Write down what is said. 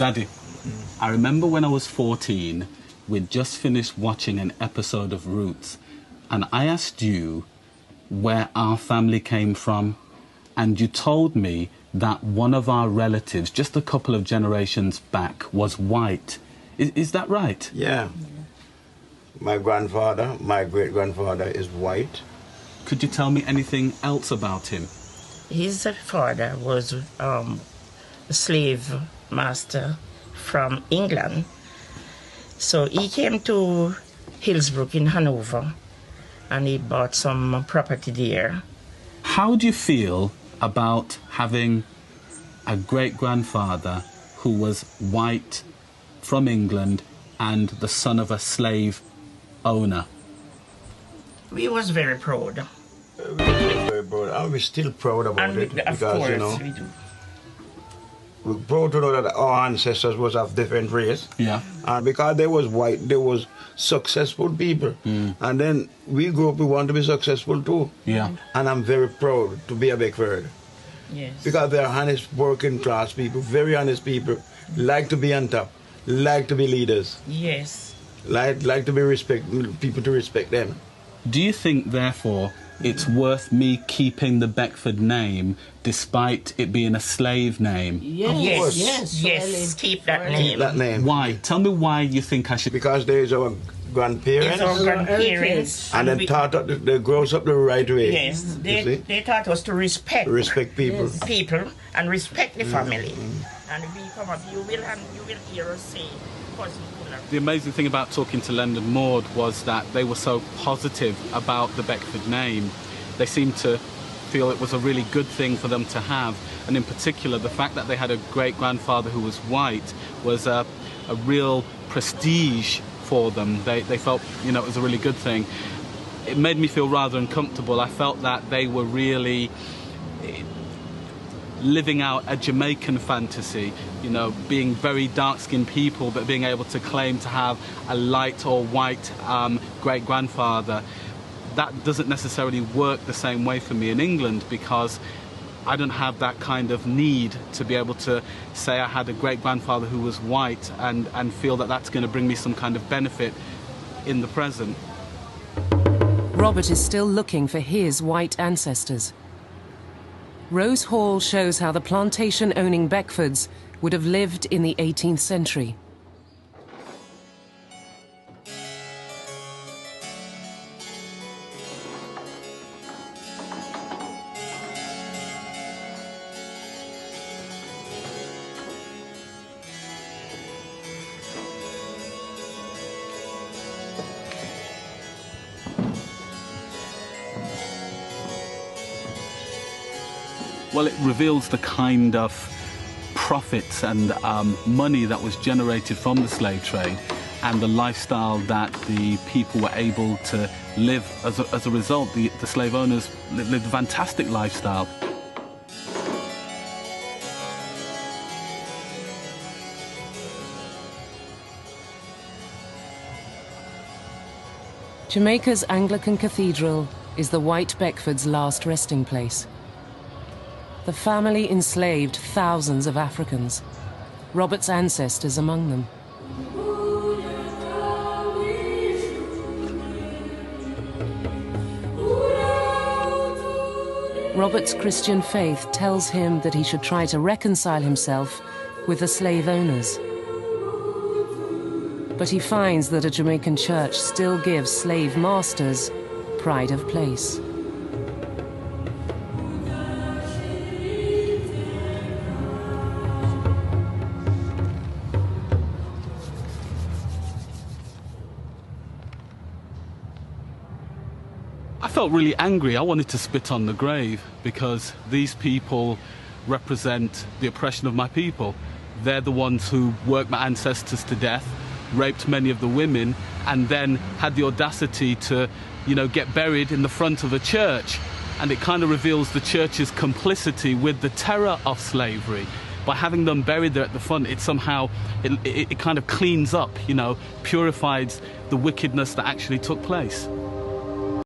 Daddy, I remember when I was 14, we'd just finished watching an episode of Roots, and I asked you where our family came from, and you told me that one of our relatives, just a couple of generations back, was white. Is that right? Yeah. My grandfather, my great-grandfather is white. Could you tell me anything else about him? His father was a slave master from England. So he came to Hillsbrook in Hanover and he bought some property there. How do you feel about having a great-grandfather who was white from England and the son of a slave owner? We was very proud. Very proud. And we're still proud about it because, course, you know, we do. we're proud to know that our ancestors was of different race. Yeah. And because they was white, they was successful people. And then we grew up, we want to be successful too. Yeah. And I'm very proud to be a Beckford. Yes. Because they're honest working class people, very honest people, like to be on top, like to be leaders. Yes. Like to be people to respect them. Do you think, therefore, it's worth me keeping the Beckford name despite it being a slave name? Yes, keep that name. Keep that name. Why? Tell me why you think I should... Because there's our grandparents. It's our grandparents. And then taught us, they grows up the right way. Yes, they taught us to respect people. Yes. People and respect the family. And if we come up, you will hear us say, The amazing thing about talking to Len and Maud was that they were so positive about the Beckford name. They seemed to feel it was a really good thing for them to have. And in particular, the fact that they had a great-grandfather who was white was a real prestige for them. They felt, you know, it was a really good thing. It made me feel rather uncomfortable. I felt that they were really living out a Jamaican fantasy, you know, being very dark-skinned people but being able to claim to have a light or white great-grandfather. That doesn't necessarily work the same way for me in England because I don't have that kind of need to be able to say I had a great-grandfather who was white and feel that that's going to bring me some kind of benefit in the present. Robert is still looking for his white ancestors. Rose Hall shows how the plantation-owning Beckfords would have lived in the 18th century. Well, it reveals the kind of profits and money that was generated from the slave trade and the lifestyle that the people were able to live as a result. The slave owners lived a fantastic lifestyle. Jamaica's Anglican Cathedral is the white Beckfords' last resting place. The family enslaved thousands of Africans, Robert's ancestors among them. Robert's Christian faith tells him that he should try to reconcile himself with the slave owners. But he finds that a Jamaican church still gives slave masters pride of place. I felt really angry. I wanted to spit on the grave because these people represent the oppression of my people. They're the ones who worked my ancestors to death, raped many of the women, and then had the audacity to, you know, get buried in the front of a church. And it kind of reveals the church's complicity with the terror of slavery. By having them buried there at the front, it somehow, it kind of cleans up, you know, purifies the wickedness that actually took place.